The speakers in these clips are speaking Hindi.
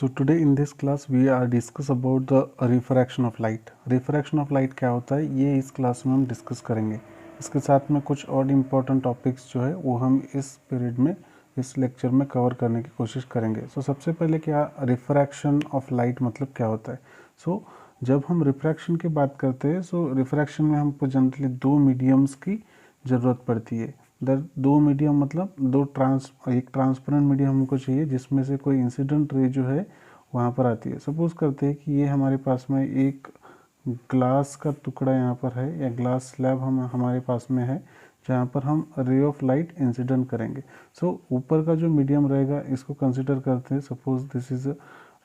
So today in this class we are discuss about the refraction of light. Refraction of light क्या होता है ये इस क्लास में हम डिस्कस करेंगे। इसके साथ में कुछ और इम्पोर्टेंट टॉपिक्स जो है वो हम इस पीरियड में इस लेक्चर में कवर करने की कोशिश करेंगे। सो सबसे पहले क्या रिफ्रैक्शन ऑफ लाइट मतलब क्या होता है। सो जब हम रिफ्रैक्शन की बात करते हैं सो रिफ्रैक्शन में हमको जनरली दो मीडियम्स की ज़रूरत पड़ती है। दो मीडियम मतलब एक ट्रांसपेरेंट मीडियम हमको चाहिए जिसमें से कोई इंसिडेंट रे जो है वहाँ पर आती है। सपोज करते हैं कि ये हमारे पास में एक ग्लास का टुकड़ा यहाँ पर है या ग्लास स्लैब हमारे पास में है जहाँ पर हम रे ऑफ लाइट इंसिडेंट करेंगे। सो ऊपर का जो मीडियम रहेगा इसको कंसिडर करते हैं। Suppose this is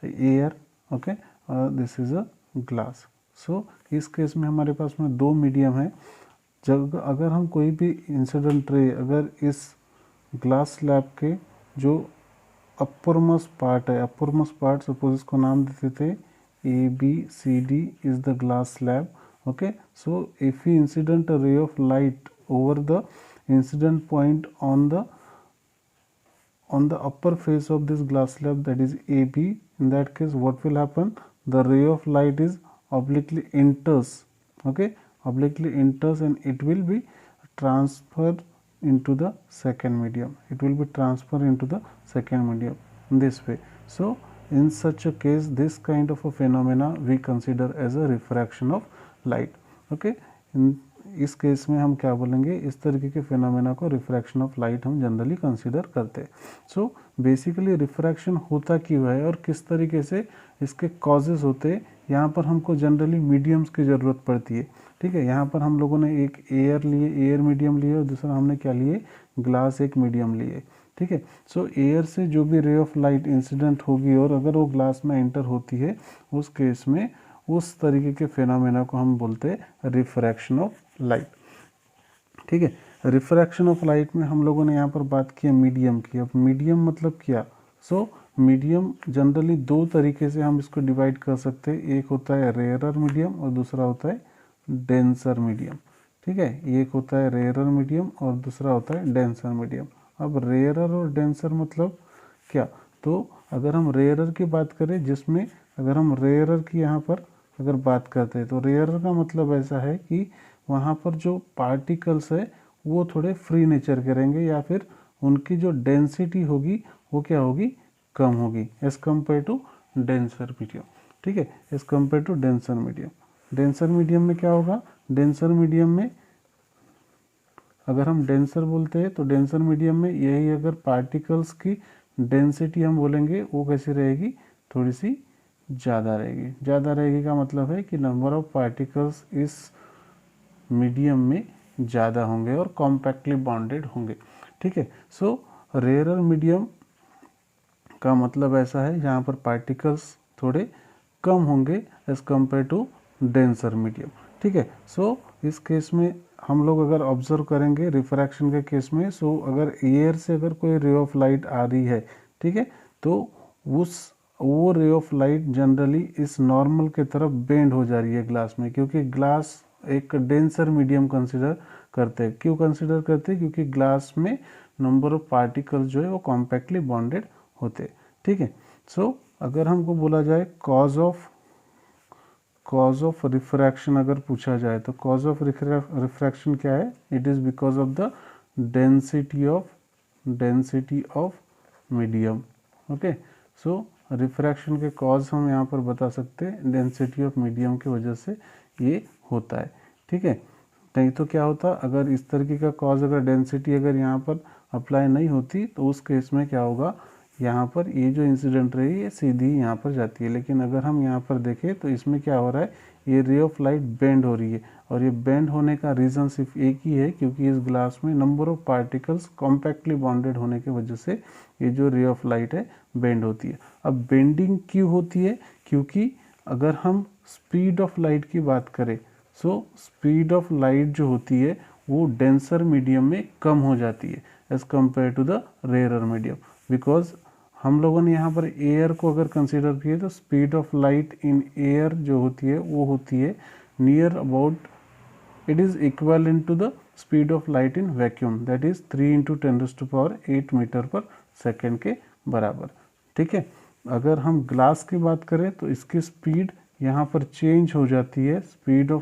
air, okay, this is a glass. So इस केस में हमारे पास में दो मीडियम है। जब अगर हम कोई भी इंसिडेंट रे अगर इस ग्लास स्लैब के जो अपर पार्ट है, अपर पार्ट सपोज इसको नाम देते थे ABCD is the glass slab, okay. So if you incident ray of light over the incident point on the upper face of this glass slab, that is AB, in that case what will happen, the ray of light is obliquely enters, okay, obliquely enters and it will be transferred into the second medium. It will be transferred into the second medium in this way. So in such a case this kind of a phenomena we consider as a refraction of light, okay. इस केस में हम क्या बोलेंगे, इस तरीके के फिनोमेना को रिफ्रैक्शन ऑफ लाइट हम जनरली कंसीडर करते हैं। सो बेसिकली रिफ्रैक्शन होता क्यों है और किस तरीके से इसके कॉजेज होते हैं, यहाँ पर हमको जनरली मीडियम्स की ज़रूरत पड़ती है। ठीक है, यहाँ पर हम लोगों ने एक एयर मीडियम लिए और दूसरा हमने क्या लिए, ग्लास एक मीडियम लिए। ठीक है, सो एयर से जो भी रे ऑफ लाइट इंसिडेंट होगी और अगर वो ग्लास में एंटर होती है उस केस में उस तरीके के फिनोमेना को हम बोलते हैं रिफ्रैक्शन ऑफ लाइट। ठीक है, रिफ्रैक्शन ऑफ लाइट में हम लोगों ने यहाँ पर बात की मीडियम की। अब मीडियम मतलब क्या, सो मीडियम जनरली दो तरीके से हम इसको डिवाइड कर सकते हैं। एक होता है रेयरर मीडियम और दूसरा होता है डेंसर मीडियम। ठीक है, एक होता है रेयरर मीडियम और दूसरा होता है डेंसर मीडियम। अब रेयरर और डेंसर मतलब क्या, तो अगर हम रेयरर की बात करें, जिसमें अगर हम रेयरर की यहाँ पर अगर बात करते हैं तो रेयरर का मतलब ऐसा है कि वहाँ पर जो पार्टिकल्स है वो थोड़े फ्री नेचर के रहेंगे या फिर उनकी जो डेंसिटी होगी वो क्या होगी, कम होगी as compared to denser medium. ठीक है, as compared to denser medium. Denser medium में क्या होगा, डेंसर मीडियम में अगर हम डेंसर बोलते हैं तो डेंसर मीडियम में यही अगर पार्टिकल्स की डेंसिटी हम बोलेंगे वो कैसी रहेगी, थोड़ी सी ज़्यादा रहेगी। ज़्यादा रहेगी का मतलब है कि नंबर ऑफ पार्टिकल्स इस मीडियम में ज़्यादा होंगे और कॉम्पैक्टली बॉन्डेड होंगे। ठीक है, सो रेयरर मीडियम का मतलब ऐसा है जहाँ पर पार्टिकल्स थोड़े कम होंगे as compared to denser medium. ठीक है, सो इस केस में हम लोग अगर ऑब्जर्व करेंगे रिफ्रैक्शन के केस में, सो अगर एयर से अगर कोई रे ऑफ लाइट आ रही है, ठीक है, तो वो रे ऑफ लाइट जनरली इस नॉर्मल के तरफ बेंड हो जा रही है ग्लास में, क्योंकि ग्लास एक डेंसर मीडियम कंसिडर करते हैं। क्यों कंसिडर करते हैं, क्योंकि ग्लास में नंबर ऑफ पार्टिकल्स जो है वो कॉम्पैक्टली बॉन्डेड होते हैं। ठीक है, सो अगर हमको बोला जाए कॉज ऑफ रिफ्रैक्शन अगर पूछा जाए तो कॉज ऑफ रिफ्रैक्शन क्या है, it is because of the density of medium. Okay, so refraction के कॉज हम यहाँ पर बता सकते हैं डेंसिटी ऑफ मीडियम की वजह से ये होता है। ठीक है, नहीं तो क्या होता, अगर इस तरीके का कॉज अगर डेंसिटी अगर यहाँ पर अप्लाई नहीं होती तो उस केस में क्या होगा, यहाँ पर ये जो इंसिडेंट रही ये सीधी यहाँ पर जाती है। लेकिन अगर हम यहाँ पर देखें तो इसमें क्या हो रहा है, ये रे ऑफ लाइट बेंड हो रही है और ये बेंड होने का रीज़न सिर्फ एक ही है, क्योंकि इस ग्लास में number of particles compactly bonded होने की वजह से ये जो रे ऑफ लाइट है बेंड होती है। अब बेंडिंग क्यों होती है, क्योंकि अगर हम स्पीड ऑफ लाइट की बात करें, सो स्पीड ऑफ लाइट जो होती है वो डेंसर मीडियम में कम हो जाती है as compared to the rarer medium. Because हम लोगों ने यहाँ पर एयर को अगर कंसीडर किए तो speed of light in air जो होती है वो होती है near about, it is equivalent to the speed of light in vacuum, that is 3 × 10⁸ metre per second के बराबर। ठीक है, अगर हम ग्लास की बात करें तो इसकी स्पीड यहाँ पर चेंज हो जाती है, speed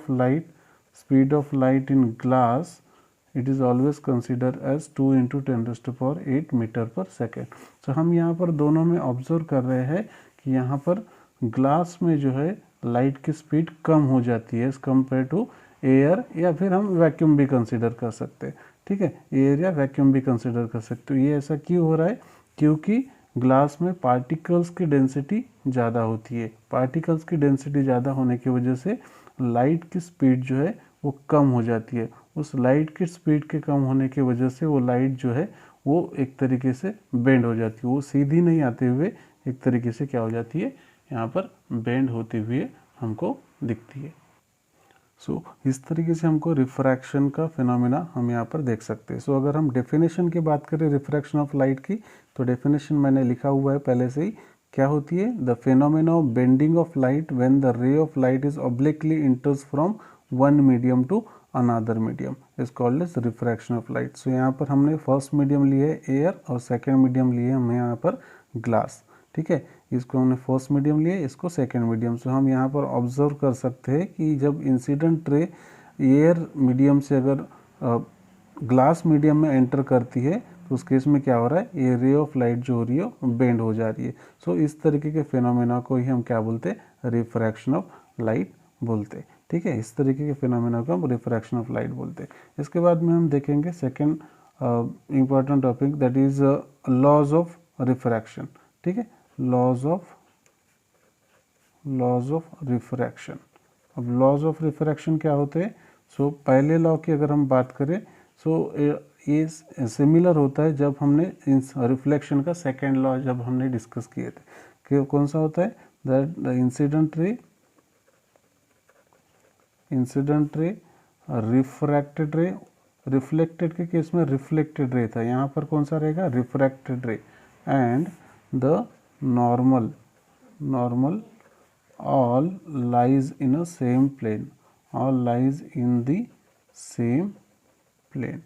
of light in glass it is always consider as 2 × 10⁸ metre per second. तो हम यहाँ पर दोनों में ऑब्जर्व कर रहे हैं कि यहाँ पर ग्लास में जो है लाइट की स्पीड कम हो जाती है एज कम्पेयर टू एयर, या फिर हम वैक्यूम भी कंसिडर कर सकते हैं। ठीक है, एयर या वैक्यूम भी कंसिडर कर सकते हो। ये ऐसा क्यों हो रहा है? क्योंकि ग्लास में पार्टिकल्स की डेंसिटी ज़्यादा होती है। पार्टिकल्स की डेंसिटी ज़्यादा होने की वजह से लाइट की स्पीड जो है वो कम हो जाती है। उस लाइट की स्पीड के कम होने की वजह से वो लाइट जो है वो एक तरीके से बेंड हो जाती है, वो सीधी नहीं आते हुए एक तरीके से क्या हो जाती है, यहाँ पर बेंड होते हुए हमको दिखती है। सो इस तरीके से हमको रिफ्रैक्शन का फिनोमेना हम यहाँ पर देख सकते हैं। सो अगर हम डेफिनेशन की बात करें रिफ्रैक्शन ऑफ लाइट की, तो डेफिनेशन मैंने लिखा हुआ है पहले से ही। क्या होती है? The phenomena of bending of light when the ray of light is obliquely enters from one medium to another medium is called as refraction of light. So यहाँ पर हमने फर्स्ट मीडियम लिए है एयर और सेकेंड मीडियम लिए हमें यहाँ पर ग्लास। ठीक है, इसको हमने फर्स्ट मीडियम लिए, इसको सेकेंड मीडियम। से हम यहाँ पर ऑब्जर्व कर सकते हैं कि जब इंसिडेंट रे एयर मीडियम से अगर ग्लास मीडियम में एंटर करती है तो उस केस में क्या हो रहा है, ये रे ऑफ लाइट जो हो रही है बेंड हो जा रही है। सो इस तरीके के फिनोमेना को ही हम क्या बोलते हैं, रिफ्रैक्शन ऑफ लाइट बोलते हैं। ठीक है, इस तरीके के फिनोमेना को हम रिफ्रैक्शन ऑफ लाइट बोलते हैं। इसके बाद में हम देखेंगे second important topic, that is laws of refraction. ठीक है, लॉज ऑफ रिफ्रैक्शन। अब लॉज ऑफ रिफ्रैक्शन क्या होते हैं? सो पहले लॉ की अगर हम बात करें, सो ये सिमिलर होता है जब हमने रिफ्लेक्शन का सेकेंड लॉ जब हमने डिस्कस किए थे, कि कौन सा होता है, that the incident ray, refracted रे, रिफ्लेक्टेड के केस में रिफ्लेक्टेड रे था, यहाँ पर कौन सा रहेगा, रिफ्रैक्टेड रे, and the normal all lies in a same plane, all lies in the same plane।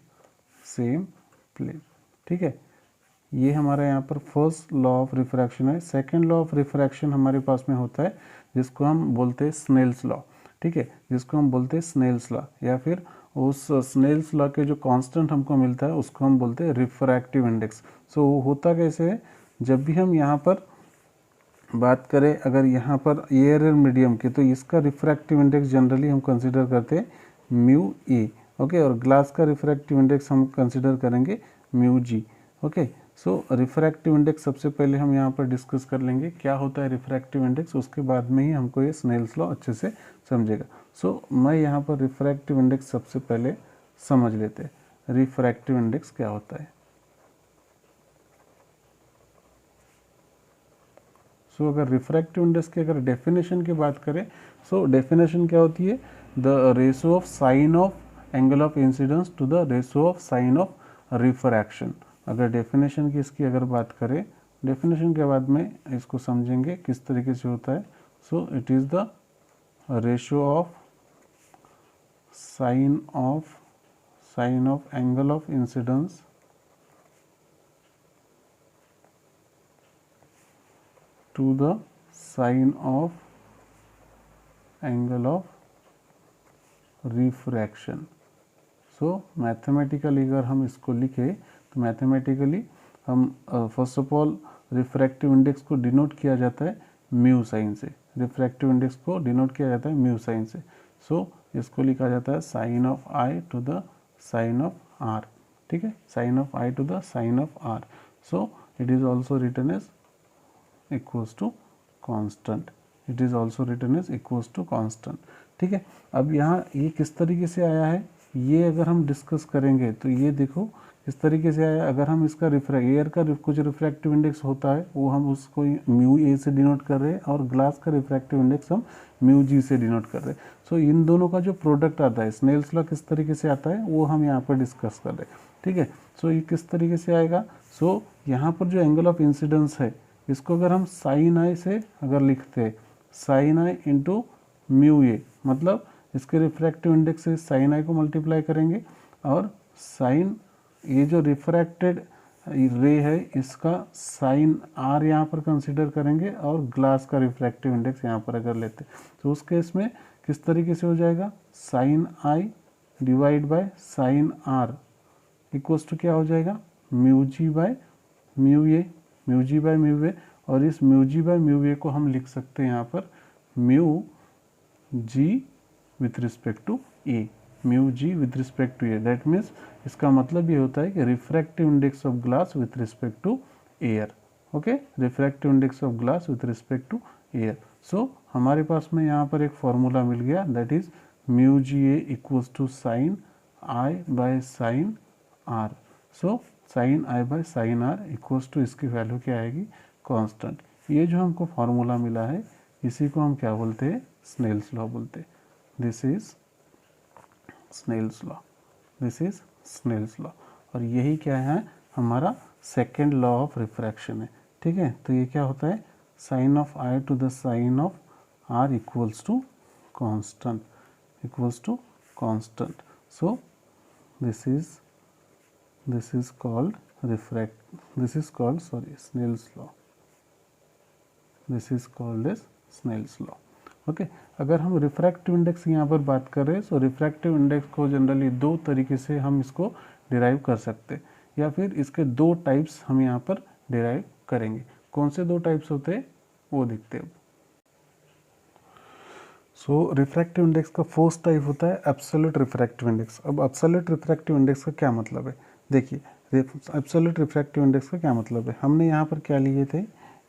ठीक है, ये हमारा यहाँ पर फर्स्ट लॉ ऑफ रिफ्रैक्शन है। सेकेंड लॉ ऑफ रिफ्रैक्शन हमारे पास में होता है जिसको हम बोलते हैं स्नेल्स लॉ। ठीक है, जिसको हम बोलते हैं स्नेल्स लॉ, या फिर उस स्नेल्स लॉ के जो कांस्टेंट हमको मिलता है उसको हम बोलते हैं रिफ्रैक्टिव इंडेक्स। सो होता कैसे है, जब भी हम यहाँ पर बात करें अगर यहाँ पर एयर मीडियम की, तो इसका रिफ्रैक्टिव इंडेक्स जनरली हम कंसिडर करते हैं म्यू ए। ओके, और ग्लास का रिफ्रैक्टिव इंडेक्स हम कंसिडर करेंगे म्यू जी। ओके, सो रिफ्रैक्टिव इंडेक्स सबसे पहले हम यहाँ पर डिस्कस कर लेंगे क्या होता है रिफ्रैक्टिव इंडेक्स, उसके बाद में ही हमको ये स्नेल्स लॉ अच्छे से समझेगा। सो मैं यहाँ पर रिफ्रैक्टिव इंडेक्स सबसे पहले समझ लेते हैं, रिफ्रैक्टिव इंडेक्स क्या होता है। सो अगर रिफ्रैक्टिव इंडेक्स की अगर डेफिनेशन की बात करें, सो डेफिनेशन क्या होती है, the ratio of sine of angle of incidence to the ratio of sine of refraction. अगर डेफिनेशन की इसकी अगर बात करें, डेफिनेशन के बाद में इसको समझेंगे किस तरीके से होता है। So it is the ratio of sine of angle of incidence to the sine of angle of refraction। So mathematically अगर हम इसको लिखें तो मैथमेटिकली हम first of all refractive index को डिनोट किया जाता है म्यू साइन से, रिफ्रैक्टिव इंडेक्स को डिनोट किया जाता है म्यू साइन से। सो इसको लिखा जाता है sine of I to the sine of R. ठीक है, sine of I to the sine of R. So it is also written as equals to constant, it is also written as equals to constant. ठीक है, अब यहाँ ये किस तरीके से आया है, ये अगर हम डिस्कस करेंगे तो ये देखो किस तरीके से आया। अगर हम इसका एयर का कुछ रिफ्रैक्टिव इंडेक्स होता है वो हम उसको म्यू ए से डिनोट कर रहे हैं, और ग्लास का रिफ्रैक्टिव इंडेक्स हम म्यू जी से डिनोट कर रहे हैं। सो इन दोनों का जो प्रोडक्ट आता है, स्नेल्स लॉ किस तरीके से आता है वो हम यहाँ पर डिस्कस कर रहे हैं। ठीक है, सो ये किस तरीके से आएगा। सो यहाँ पर जो एंगल ऑफ इंसिडेंस है इसको अगर हम साइन आई से अगर लिखते हैं, sign I into mu A, मतलब इसके रिफ्रैक्टिव इंडेक्स से साइन आई को मल्टीप्लाई करेंगे, और साइन ये जो रिफ्रैक्टेड रे है इसका साइन आर यहाँ पर कंसिडर करेंगे और ग्लास का रिफ्रैक्टिव इंडेक्स यहाँ पर अगर लेते तो उस केस में किस तरीके से हो जाएगा, sine I divide by sine R equals to क्या हो जाएगा, mu G by mu A, mu G by mu A, और इस mu G by mu A को हम लिख सकते हैं यहाँ पर mu G with respect to A, mu G with respect to A. That means इसका मतलब ये होता है कि refractive index of glass with respect to air. Okay, refractive index of glass with respect to air. So हमारे पास में यहाँ पर एक फॉर्मूला मिल गया, that is mu G A equals to sine I by sine R. So sine I by sine R equals to इसकी वैल्यू क्या आएगी, कांस्टेंट। ये जो हमको फॉर्मूला मिला है इसी को हम क्या बोलते हैं, स्नेल्स लॉ बोलते हैं। This is Snell's law, this is Snell's law. और यही क्या है, हमारा सेकेंड लॉ ऑफ रिफ्रैक्शन है। ठीक है, तो ये क्या होता है, sine of I to the sine of R equals to constant, equals to constant. So this is called Snell's law, this is called as Snell's law। Okay, अगर हम रिफ्रैक्टिव इंडेक्स यहाँ पर बात कर रहे हैं तो रिफ्रैक्टिव इंडेक्स को जनरली दो तरीके से हम इसको डिराइव कर सकते हैं, या फिर इसके दो टाइप्स हम यहाँ पर डिराइव करेंगे। कौन से दो टाइप्स होते हैं वो देखते हैं। सो रिफ्रैक्टिव इंडेक्स का फर्स्ट टाइप होता है एब्सोल्यूट रिफ्रैक्टिव इंडेक्स। अब एब्सोल्यूट रिफ्रैक्टिव इंडेक्स का क्या मतलब है, देखिए एब्सोल्यूट रिफ्रैक्टिव इंडेक्स का क्या मतलब है। हमने यहाँ पर क्या लिए थे,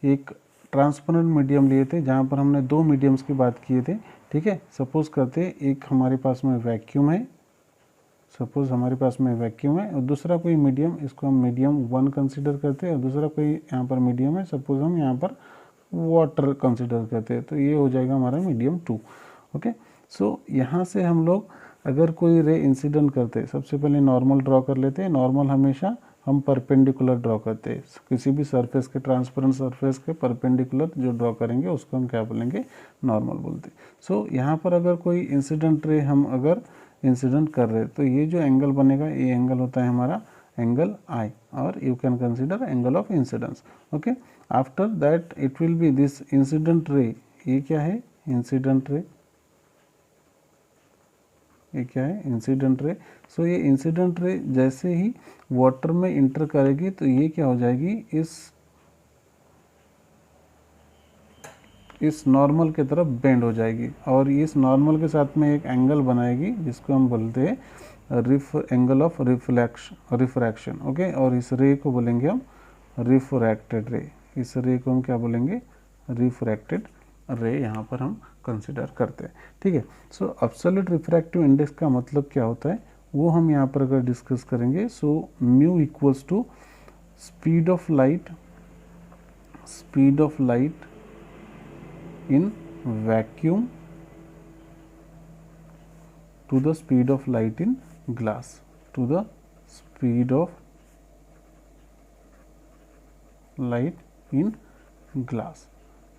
एक ट्रांसपेरेंट मीडियम लिए थे जहाँ पर हमने दो मीडियम्स की बात किए थे। ठीक है, सपोज करते एक हमारे पास में वैक्यूम है, सपोज हमारे पास में वैक्यूम है और दूसरा कोई मीडियम, इसको हम मीडियम 1 कंसिडर करते हैं, और दूसरा कोई यहाँ पर मीडियम है, सपोज हम यहाँ पर वाटर कंसिडर करते हैं, तो ये हो जाएगा हमारा मीडियम 2। ओके, सो यहाँ से हम लोग अगर कोई रे इंसिडेंट करते हैं, सबसे पहले नॉर्मल ड्रॉ कर लेते हैं। नॉर्मल हमेशा हम परपेंडिकुलर ड्रॉ करते हैं, किसी भी सरफेस के, ट्रांसपेरेंट सरफेस के परपेंडिकुलर जो ड्रॉ करेंगे उसको हम क्या बोलेंगे, नॉर्मल बोलते हैं। सो यहाँ पर अगर कोई इंसिडेंट रे हम अगर इंसिडेंट कर रहे हैं तो ये जो एंगल बनेगा, ये एंगल होता है हमारा एंगल आई, और you can consider angle of incidence. Okay, after that it will be this incident ray, ये क्या है, इंसिडेंट रे, ये क्या है, इंसिडेंट रे। सो ये इंसिडेंट रे जैसे ही वाटर में इंटर करेगी तो ये क्या हो जाएगी, इस नॉर्मल के तरफ बेंड हो जाएगी, और इस नॉर्मल के साथ में एक एंगल बनाएगी जिसको हम बोलते हैं एंगल ऑफ रिफ्रैक्शन। ओके, और इस रे को बोलेंगे हम रिफ्रैक्टेड रे, इस रे को हम क्या बोलेंगे, रिफ्रैक्टेड रे यहाँ पर हम कंसिडर करते हैं। ठीक है, सो एब्सोल्यूट रिफ्रैक्टिव इंडेक्स का मतलब क्या होता है वो हम यहाँ पर अगर डिस्कस करेंगे। So mu equals to speed of light in vacuum to the speed of light in glass, to the speed of light in glass।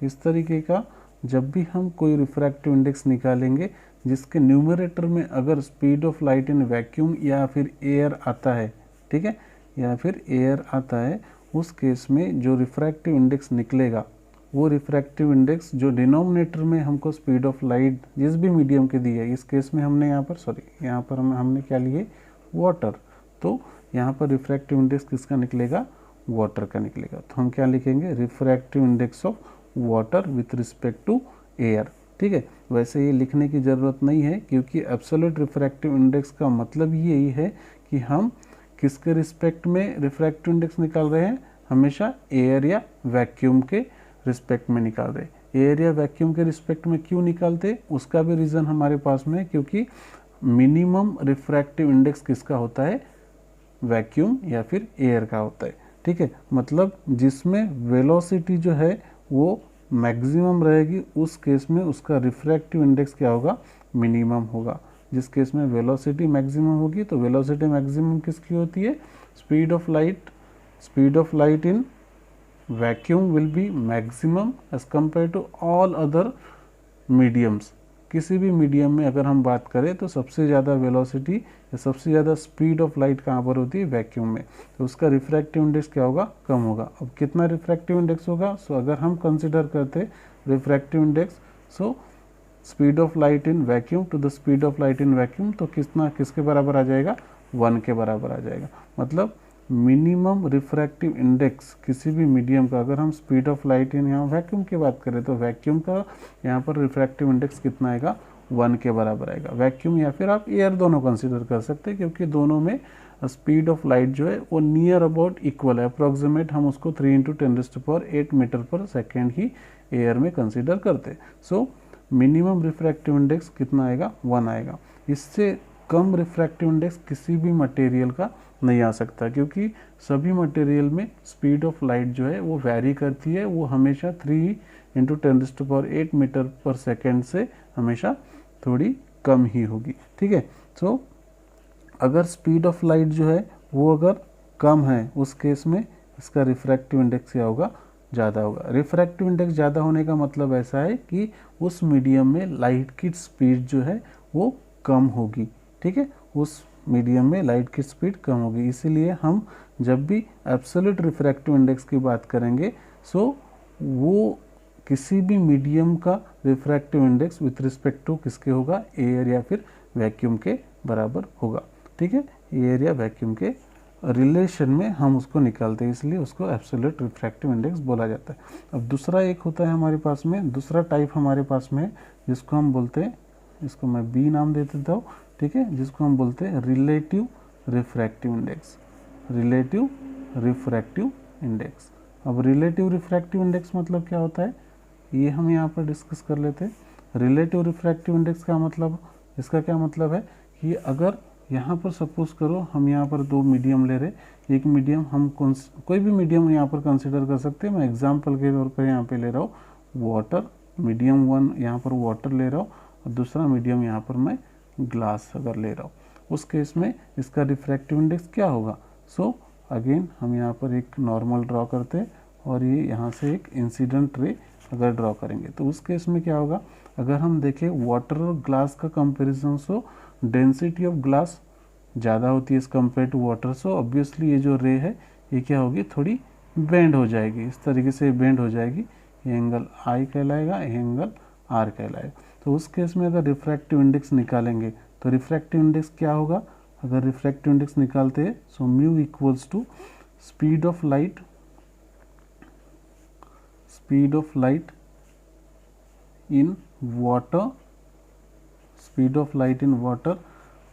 इस तरीके का जब भी हम कोई रिफ्रैक्टिव इंडेक्स निकालेंगे जिसके न्यूमरेटर में अगर speed of light in vacuum या फिर एयर आता है, ठीक है, या फिर एयर आता है, उस केस में जो रिफ्रैक्टिव इंडेक्स निकलेगा वो रिफ्रैक्टिव इंडेक्स जो डिनोमिनेटर में हमको स्पीड ऑफ लाइट जिस भी मीडियम के दी है, इस केस में हमने यहाँ पर हमने क्या लिए, वाटर, तो यहाँ पर रिफ्रैक्टिव इंडेक्स किसका निकलेगा, वाटर का निकलेगा। तो हम क्या लिखेंगे, refractive index of water with respect to air. ठीक है, वैसे ये लिखने की ज़रूरत नहीं है क्योंकि एब्सोल्यूट रिफ्रैक्टिव इंडेक्स का मतलब यही है कि हम किसके रिस्पेक्ट में रिफ्रैक्टिव इंडेक्स निकाल रहे हैं, हमेशा एयर या वैक्यूम के रिस्पेक्ट में निकाल रहे। एयर या वैक्यूम के रिस्पेक्ट में क्यों निकालते, उसका भी रीज़न हमारे पास में, क्योंकि मिनिमम रिफ्रैक्टिव इंडेक्स किसका होता है, वैक्यूम या फिर एयर का होता है। ठीक है, मतलब जिसमें वेलोसिटी जो है वो मैक्सिमम रहेगी, उस केस में उसका रिफ्रैक्टिव इंडेक्स क्या होगा, मिनिमम होगा। जिस केस में वेलोसिटी मैक्सिमम होगी तो वेलोसिटी मैक्सिमम किसकी होती है, speed of light in vacuum will be maximum as compared to all other mediums, किसी भी मीडियम में अगर हम बात करें तो सबसे ज़्यादा वेलोसिटी या सबसे ज़्यादा स्पीड ऑफ लाइट कहाँ पर होती है, वैक्यूम में। तो उसका रिफ्रैक्टिव इंडेक्स क्या होगा, कम होगा। अब कितना रिफ्रैक्टिव इंडेक्स होगा, सो अगर हम कंसिडर करते refractive index, so speed of light in vacuum to the speed of light in vacuum, तो किसके बराबर आ जाएगा, 1 के बराबर आ जाएगा। मतलब मिनिमम रिफ्रैक्टिव इंडेक्स किसी भी मीडियम का, अगर हम स्पीड ऑफ लाइट इन यहाँ वैक्यूम की बात करें तो वैक्यूम का यहाँ पर रिफ्रैक्टिव इंडेक्स कितना आएगा, 1 के बराबर आएगा। वैक्यूम या फिर आप एयर दोनों कंसिडर कर सकते हैं, क्योंकि दोनों में स्पीड ऑफ लाइट जो है वो नियर अबाउट इक्वल है। अप्रॉक्सीमेट हम उसको 3 × 10⁸ मीटर पर सेकेंड ही एयर में कंसिडर करते। सो मिनिमम रिफ्रैक्टिव इंडेक्स कितना आएगा, 1 आएगा। इससे कम रिफ्रैक्टिव इंडेक्स किसी भी मटेरियल का नहीं आ सकता, क्योंकि सभी मटेरियल में स्पीड ऑफ लाइट जो है वो वैरी करती है, वो हमेशा 3 × 10⁸ मीटर पर सेकेंड से हमेशा थोड़ी कम ही होगी। ठीक है। सो अगर स्पीड ऑफ लाइट जो है वो अगर कम है, उस केस में इसका रिफ्रैक्टिव इंडेक्स क्या होगा, ज़्यादा होगा। रिफ्रैक्टिव इंडेक्स ज़्यादा होने का मतलब ऐसा है कि उस मीडियम में लाइट की स्पीड जो है वो कम होगी। ठीक है, उस मीडियम में लाइट की स्पीड कम होगी। इसीलिए हम जब भी एब्सोल्यूट रिफ्रैक्टिव इंडेक्स की बात करेंगे, सो वो किसी भी मीडियम का refractive index with respect to किसके होगा, एयर या फिर वैक्यूम के बराबर होगा। ठीक है, एयर या वैक्यूम के रिलेशन में हम उसको निकालते हैं, इसलिए उसको एब्सोल्यूट रिफ्रैक्टिव इंडेक्स बोला जाता है। अब दूसरा एक होता है हमारे पास में, दूसरा टाइप हमारे पास में है, जिसको हम बोलते हैं, इसको मैं बी नाम दे देता हूँ। ठीक है, जिसको हम बोलते हैं relative refractive index, relative refractive index. अब रिलेटिव रिफ्रैक्टिव इंडेक्स मतलब क्या होता है, ये हम यहाँ पर डिस्कस कर लेते हैं। रिलेटिव रिफ्रैक्टिव इंडेक्स का मतलब, इसका क्या मतलब है कि अगर यहाँ पर सपोज करो हम यहाँ पर 2 मीडियम ले रहे, एक मीडियम हम कोई भी मीडियम यहाँ पर कंसिडर कर सकते हैं। मैं एग्जांपल के तौर पर यहाँ पे ले रहा हूँ वाटर, मीडियम 1 यहाँ पर वाटर ले रहा हूँ, और दूसरा मीडियम यहाँ पर मैं ग्लास अगर ले रहा हूँ। उस केस में इसका रिफ्रैक्टिव इंडेक्स क्या होगा। सो अगेन हम यहाँ पर एक नॉर्मल ड्रॉ करते हैं, और ये यहाँ से एक इंसिडेंट रे अगर ड्रॉ करेंगे, तो उस केस में क्या होगा, अगर हम देखें वाटर और ग्लास का comparison, so density of glass ज़्यादा होती है as compared to water. So obviously ये जो रे है ये क्या होगी, थोड़ी बेंड हो जाएगी, इस तरीके से बेंड हो जाएगी। ये एंगल आई कहलाएगा, ये एंगल आर कहलाएगा। तो उस केस में अगर रिफ्रैक्टिव इंडेक्स निकालेंगे तो रिफ्रैक्टिव इंडेक्स क्या होगा, अगर रिफ्रैक्टिव इंडेक्स निकालते हैं, so mu equals to speed of light, speed of light in water, speed of light in water.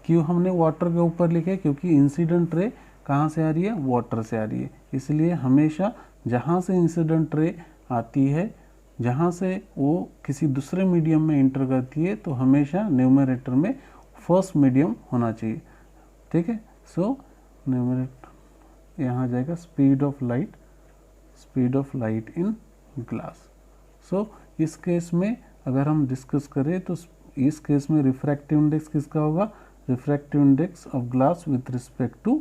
क्यों हमने वाटर के ऊपर लिखे, क्योंकि इंसिडेंट रे कहाँ से आ रही है, वाटर से आ रही है। इसलिए हमेशा जहाँ से इंसिडेंट रे आती है, जहाँ से वो किसी दूसरे मीडियम में इंटर करती है, तो हमेशा न्यूमरेटर में फर्स्ट मीडियम होना चाहिए। ठीक है, सो न्यूमरेटर यहाँ आ जाएगा speed of light, speed of light in glass. So इस केस में अगर हम डिस्कस करें तो इस केस में रिफ्रैक्टिव इंडेक्स किसका होगा, refractive index of glass with respect to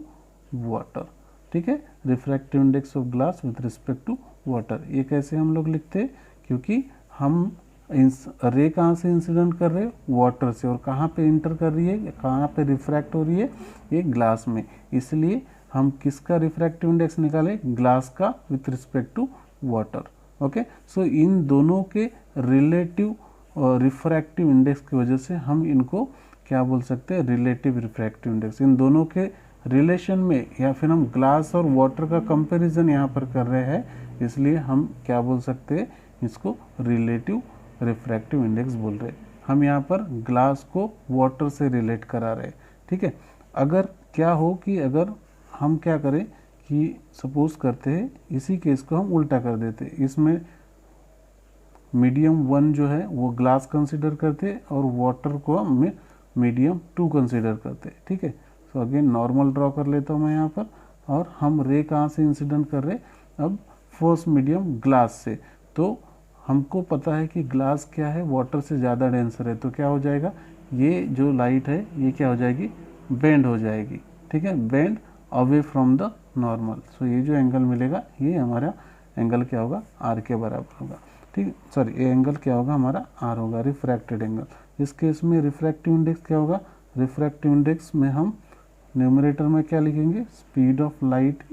water. ठीक है, refractive index of glass with respect to water. ये कैसे हम लोग लिखते हैं, क्योंकि हम रे कहाँ से इंसिडेंट कर रहे हैं, वाटर से, और कहाँ पे इंटर कर रही है, कहाँ पे रिफ्रैक्ट हो रही है, ये ग्लास में। इसलिए हम किसका रिफ्रैक्टिव इंडेक्स निकालें, ग्लास का with respect to water. Okay, so इन दोनों के रिलेटिव रिफ्रैक्टिव इंडेक्स की वजह से हम इनको क्या बोल सकते हैं, रिलेटिव रिफ्रैक्टिव इंडेक्स। इन दोनों के रिलेशन में, या फिर हम ग्लास और वाटर का कंपैरिजन यहाँ पर कर रहे हैं, इसलिए हम क्या बोल सकते हैं, इसको रिलेटिव रिफ्रैक्टिव इंडेक्स बोल रहे हैं। हम यहाँ पर ग्लास को वाटर से रिलेट करा रहे हैं। ठीक है, अगर क्या हो कि अगर हम क्या करें कि सपोज करते हैं इसी केस को हम उल्टा कर देते, इसमें मीडियम 1 जो है वो ग्लास कंसिडर करते और वाटर को हम मीडियम 2 कंसिडर करते। ठीक है, सो अगेन नॉर्मल ड्रॉ कर लेता हूँ मैं यहाँ पर, और हम रे कहाँ से इंसिडेंट कर रहे, अब फर्स्ट मीडियम ग्लास से। तो हमको पता है कि ग्लास क्या है, वाटर से ज़्यादा डेंसर है, तो क्या हो जाएगा, ये जो लाइट है ये क्या हो जाएगी, बेंड हो जाएगी। ठीक है, bend away from the normal. So ये जो एंगल मिलेगा ये हमारा एंगल क्या होगा, आर के बराबर होगा। ठीक, सॉरी ये एंगल क्या होगा हमारा आर होगा, रिफ्रैक्टेड एंगल। इस केस में रिफ्रैक्टिव इंडेक्स क्या होगा, रिफ्रैक्टिव इंडेक्स में हम न्यूमरेटर में क्या लिखेंगे, speed of light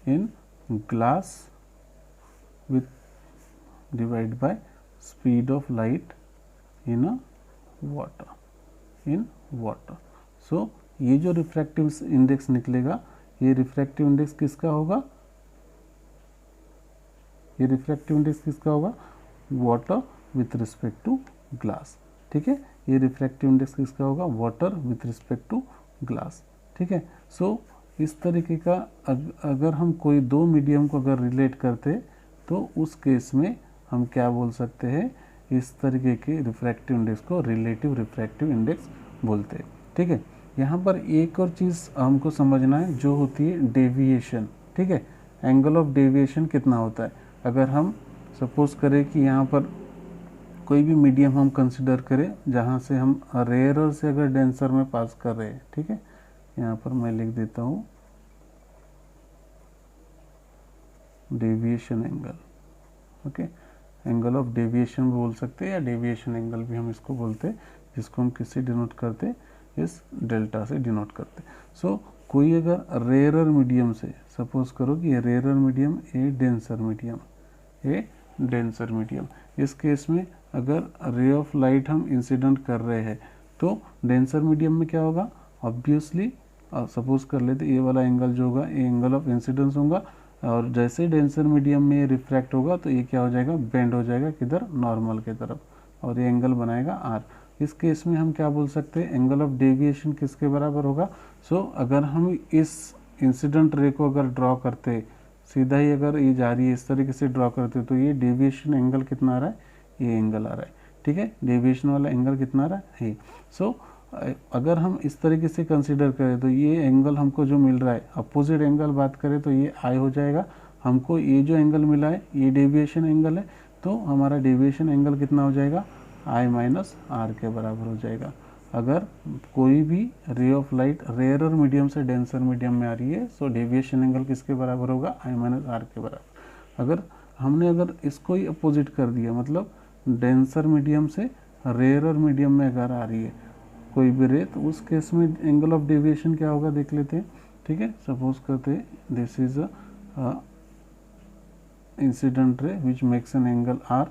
in glass with divide by speed of light in water. So ये जो रिफ्रैक्टिव इंडेक्स निकलेगा, ये रिफ्रैक्टिव इंडेक्स किसका होगा, ये रिफ्रैक्टिव इंडेक्स किसका होगा, water with respect to glass. ठीक है, ये रिफ्रैक्टिव इंडेक्स किसका होगा, water with respect to glass. ठीक है, सो इस तरीके का अगर हम कोई दो मीडियम को अगर रिलेट करते तो उस केस में हम क्या बोल सकते हैं, इस तरीके के रिफ्रैक्टिव इंडेक्स को रिलेटिव रिफ्रैक्टिव इंडेक्स बोलते हैं। ठीक है, यहाँ पर एक और चीज़ हमको समझना है जो होती है डेविएशन। ठीक है, एंगल ऑफ डेविएशन कितना होता है। अगर हम सपोज करें कि यहाँ पर कोई भी मीडियम हम कंसिडर करें जहाँ से हम रेयरर से अगर डेंसर में पास कर रहे हैं, ठीक है, यहाँ पर मैं लिख देता हूँ deviation angle. Okay, angle of deviation बोल सकते हैं या डेविएशन एंगल भी हम इसको बोलते हैं, जिसको हम किससे डिनोट करते, इस डेल्टा से डिनोट करते। सो कोई अगर रेयरर मीडियम से, सपोज करो कि ये रेयरर मीडियम ए डेंसर मीडियम, इस केस में अगर रे ऑफ लाइट हम इंसिडेंट कर रहे हैं तो डेंसर मीडियम में क्या होगा, ऑब्वियसली सपोज कर लेते ये वाला एंगल जो होगा ये एंगल ऑफ इंसिडेंस होगा, और जैसे डेंसर मीडियम में रिफ्रैक्ट होगा तो ये क्या हो जाएगा, बेंड हो जाएगा किधर, नॉर्मल की तरफ, और ये एंगल बनाएगा आर। इस केस में हम क्या बोल सकते हैं, एंगल ऑफ डेविएशन किसके बराबर होगा। सो अगर हम इस इंसिडेंट रे को अगर ड्रॉ करते, सीधा ही अगर ये जा रही है इस तरीके से ड्रॉ करते, तो ये डेविएशन एंगल कितना आ रहा है, ये एंगल आ रहा है। ठीक है, डेविएशन वाला एंगल कितना आ रहा है। सो अगर हम इस तरीके से कंसीडर करें तो ये एंगल हमको जो मिल रहा है, अपोजिट एंगल बात करें तो ये आई हो जाएगा। हमको ये जो एंगल मिला है ये डेविएशन एंगल है, तो हमारा डेविएशन एंगल कितना हो जाएगा, आई माइनस आर के बराबर हो जाएगा। अगर कोई भी रे ऑफ लाइट रेयरर मीडियम से डेंसर मीडियम में आ रही है, सो डेविएशन एंगल किसके बराबर होगा, आई माइनस आर के बराबर। अगर इसको ही अपोजिट कर दिया, मतलब डेंसर मीडियम से रेयरर मीडियम में अगर आ रही है कोई भी रे, तो उस केस में एंगल ऑफ डेविएशन क्या होगा देख लेते हैं। ठीक है, सपोज करते हैं this is a incident ray which makes an angle R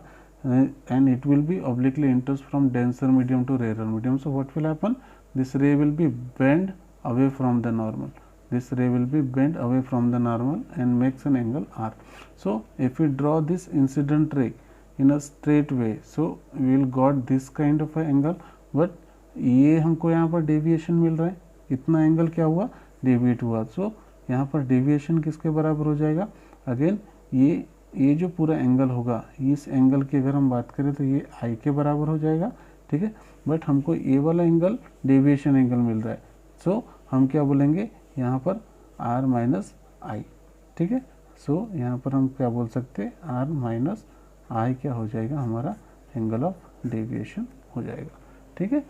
and it will be obliquely enters from denser medium to rarer medium. So what will happen, this ray will be bent away from the normal, this ray will be bent away from the normal and makes an angle r. So if we draw this incident ray in a straight way, so we will got this kind of a angle, but ये हमको यहाँ पर डेविएशन मिल रहा है, इतना एंगल क्या हुआ, डेविएट हुआ। सो यहाँ पर डेविएशन किसके बराबर हो जाएगा, अगेन ये जो पूरा एंगल होगा, इस एंगल की अगर हम बात करें तो ये आई के बराबर हो जाएगा। ठीक है, बट हमको ये वाला एंगल डेविएशन एंगल मिल रहा है, सो हम क्या बोलेंगे यहाँ पर आर माइनस आई। ठीक है, सो यहाँ पर हम क्या बोल सकते हैं, आर माइनस आई क्या हो जाएगा, हमारा एंगल ऑफ डेविएशन हो जाएगा। ठीक है,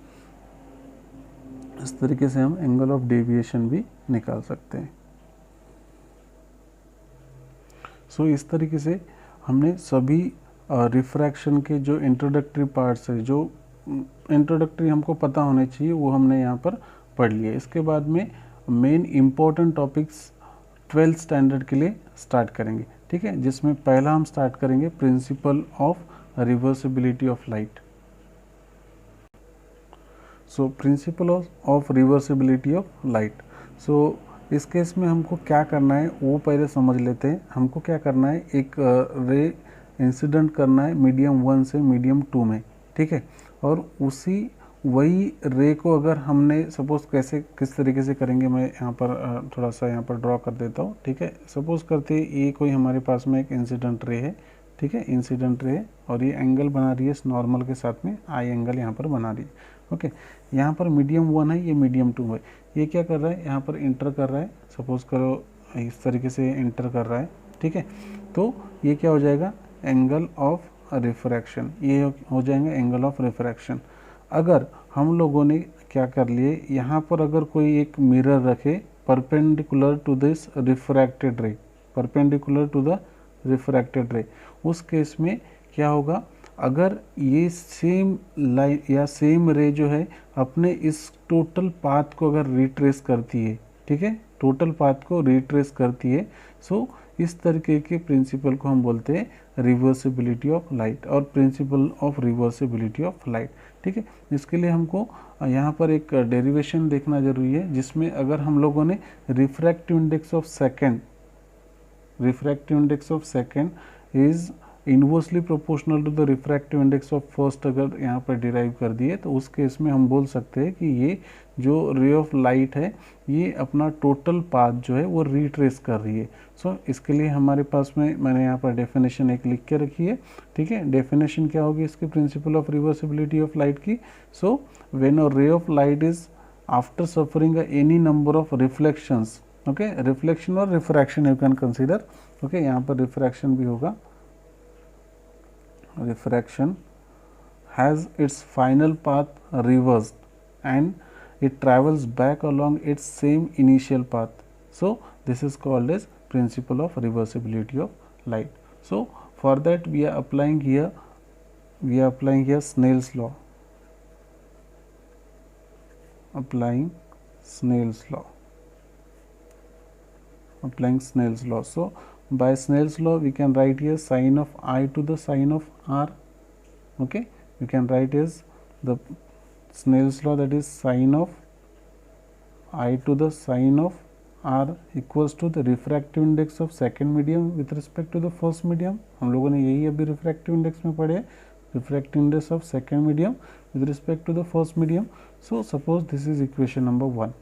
इस तरीके से हम एंगल ऑफ डेविएशन भी निकाल सकते हैं। सो इस तरीके से हमने सभी रिफ्रैक्शन के जो इंट्रोडक्टरी पार्ट्स है, जो इंट्रोडक्टरी हमको पता होने चाहिए, वो हमने यहाँ पर पढ़ लिया। इसके बाद में main important topics 12th standard के लिए स्टार्ट करेंगे। ठीक है, जिसमें पहला हम स्टार्ट करेंगे principle of reversibility of light. So principle of reversibility of light. So इस केस में हमको क्या करना है वो पहले समझ लेते हैं। हमको क्या करना है, एक रे इंसिडेंट करना है मीडियम 1 से मीडियम 2 में। ठीक है, और वही रे को अगर हमने सपोज किस तरीके से करेंगे, मैं यहाँ पर थोड़ा सा यहाँ पर ड्रॉ कर देता हूँ। ठीक है, सपोज करते ये कोई हमारे पास में एक इंसिडेंट रे है। ठीक है, इंसिडेंट रे है और ये एंगल बना रही है इस नॉर्मल के साथ में, आई एंगल यहाँ पर बना रही है। ओके, यहाँ पर मीडियम 1 है, ये मीडियम 2 है। ये क्या कर रहा है, यहाँ पर इंटर कर रहा है, सपोज करो इस तरीके से इंटर कर रहा है। ठीक है, तो ये क्या हो जाएगा, एंगल ऑफ रिफ्रैक्शन, ये हो जाएगा एंगल ऑफ रिफ्रैक्शन। अगर हम लोगों ने क्या कर लिए, यहाँ पर अगर कोई एक मिरर रखे perpendicular to this refracted ray, perpendicular to the refracted ray. उस केस में क्या होगा, अगर ये सेम लाइन या सेम रे जो है अपने इस टोटल पाथ को अगर रिट्रेस करती है, ठीक है, टोटल पाथ को रिट्रेस करती है, सो इस तरीके के प्रिंसिपल को हम बोलते हैं रिवर्सिबिलिटी ऑफ लाइट और principal of reversibility of light. ठीक है, इसके लिए हमको यहाँ पर एक डेरिवेशन देखना जरूरी है, जिसमें अगर हम लोगों ने refractive index of second is inversely proportional to the refractive index of first अगर यहाँ पर डिराइव कर दिए, तो उस केस में हम बोल सकते हैं कि ये जो रे ऑफ लाइट है ये अपना टोटल पाथ जो है वो रिट्रेस कर रही है। सो इसके लिए हमारे पास में मैंने यहाँ पर डेफिनेशन एक लिख के रखी है। ठीक है, डेफिनेशन क्या होगी इसकी principle of reversibility of light की। So when a ray of light is after suffering any number of reflections, okay, reflection और refraction you can consider, okay, यहाँ पर रिफ्रैक्शन भी होगा, refraction has its final path reversed and it travels back along its same initial path. So this is called as principle of reversibility of light. So for that we are applying here Snell's law, applying Snell's law. So by Snell's law we can write here sine of I to the sine of R. Okay, you can write as the Snell's law, that is sine of I to the sine of R equals to the refractive index of second medium with respect to the first medium. हम लोगों ने यही अभी refractive index में पढ़े, refractive index of second medium with respect to the first medium. So suppose this is equation number 1.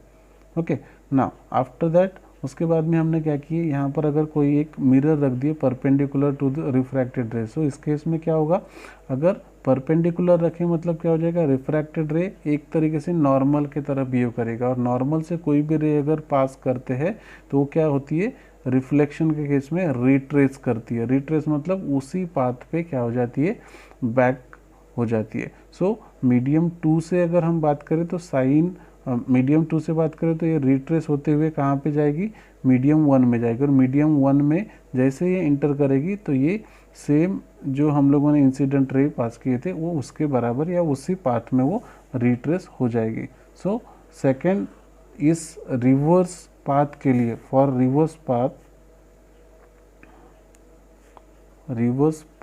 Okay, now after that उसके बाद में हमने क्या किया, यहाँ पर अगर कोई एक मिरर रख दिए परपेंडिकुलर टू द रिफ्रैक्टेड रे, सो इस केस में क्या होगा, अगर परपेंडिकुलर रखें मतलब क्या हो जाएगा, रिफ्रैक्टेड रे एक तरीके से नॉर्मल की तरह बिहेव करेगा, और नॉर्मल से कोई भी रे अगर पास करते हैं तो वो क्या होती है, रिफ्लेक्शन के केस में रिट्रेस करती है। रिट्रेस मतलब उसी पाथ पे क्या हो जाती है, बैक हो जाती है। सो मीडियम 2 से अगर हम बात करें तो साइन मीडियम 2 से बात करें तो ये रिट्रेस होते हुए कहाँ पे जाएगी, मीडियम 1 में जाएगी, और मीडियम 1 में जैसे ये इंटर करेगी तो ये सेम जो हम लोगों ने इंसिडेंट रे पास किए थे वो उसके बराबर या उसी पाथ में वो रिट्रेस हो जाएगी। सो सेकंड इस रिवर्स पाथ के लिए, for reverse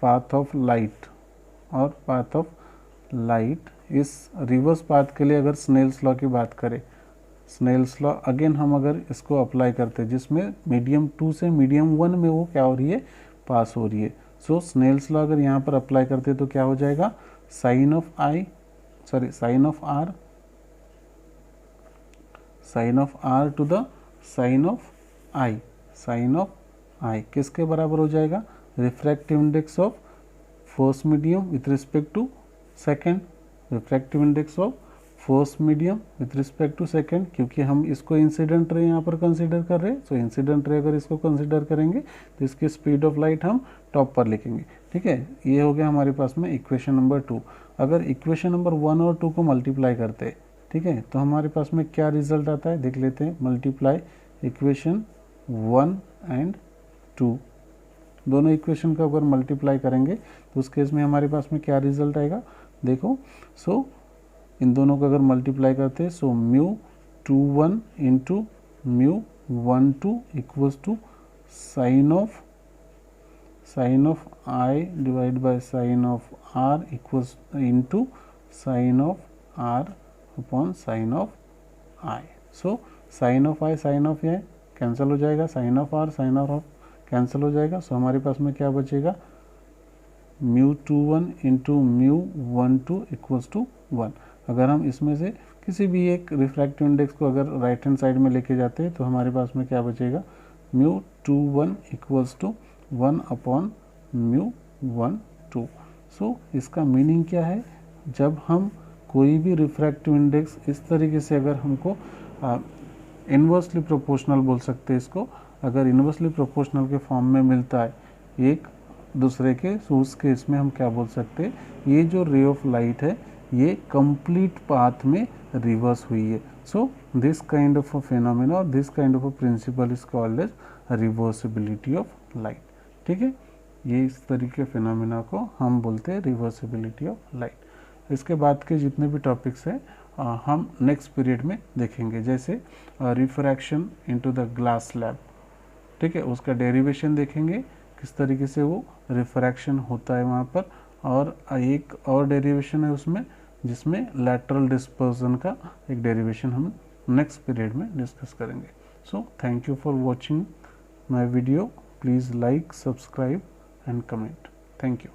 path of light और पाथ ऑफ लाइट, इस रिवर्स पाथ के लिए अगर स्नेल्स लॉ की बात करें, स्नेल्स लॉ अगेन हम अगर इसको अप्लाई करते हैं जिसमें मीडियम 2 से मीडियम 1 में वो क्या हो रही है, पास हो रही है। सो स्नेल्स लॉ अगर यहाँ पर अप्लाई करते हैं तो क्या हो जाएगा, sine of R to the sine of I किसके बराबर हो जाएगा, refractive index of first medium with respect to second, refractive index of first medium with respect to second, क्योंकि हम इसको इंसिडेंट रे यहाँ पर कंसीडर कर रहे हैं। सो इंसिडेंट रे अगर इसको कंसीडर करेंगे तो इसकी स्पीड ऑफ लाइट हम टॉप पर लिखेंगे। ठीक है, ये हो गया हमारे पास में इक्वेशन नंबर 2। अगर इक्वेशन नंबर 1 और 2 को मल्टीप्लाई करते हैं, ठीक है, तो हमारे पास में क्या रिजल्ट आता है देख लेते हैं। मल्टीप्लाई इक्वेशन 1 एंड 2, दोनों इक्वेशन का अगर मल्टीप्लाई करेंगे तो उस केस में हमारे पास में क्या रिजल्ट आएगा, देखो। सो इन दोनों को अगर मल्टीप्लाई करते हैं, so mu 21 into mu 12 equals to sine of I divide by sine of R equals into sine of R upon sine of I. So sine of I sine of I cancel हो जाएगा, sine of R sine of cancel हो जाएगा। सो हमारे पास में क्या बचेगा, mu 21 into mu 12 equals to 1। अगर हम इसमें से किसी भी एक रिफ्रैक्टिव इंडेक्स को अगर राइट हैंड साइड में लेके जाते हैं तो हमारे पास में क्या बचेगा, mu 21 equals to 1 upon mu 12। So इसका मीनिंग क्या है, जब हम कोई भी रिफ्रैक्टिव इंडेक्स इस तरीके से अगर हमको इन्वर्सली प्रोपोर्शनल बोल सकते हैं इसको, अगर इन्वर्सली प्रोपोर्शनल के फॉर्म में मिलता है एक दूसरे के, सो उस केस में हम क्या बोल सकते हैं, ये जो रे ऑफ लाइट है ये कंप्लीट पाथ में रिवर्स हुई है। So this kind of a phenomena और this kind of a principle is called as reversibility of light. ठीक है, ये इस तरीके फिनोमिना को हम बोलते हैं रिवर्सिबिलिटी ऑफ लाइट। इसके बाद के जितने भी टॉपिक्स हैं हम नेक्स्ट पीरियड में देखेंगे, जैसे refraction into the glass slab. ठीक है, उसका डेरिवेशन देखेंगे किस तरीके से वो रिफ्रैक्शन होता है वहाँ पर, और एक और डेरिवेशन है उसमें जिसमें लैटरल डिस्पर्सन का एक डेरिवेशन हम नेक्स्ट पीरियड में डिस्कस करेंगे। So thank you for watching my video. Please like, subscribe and comment. Thank you.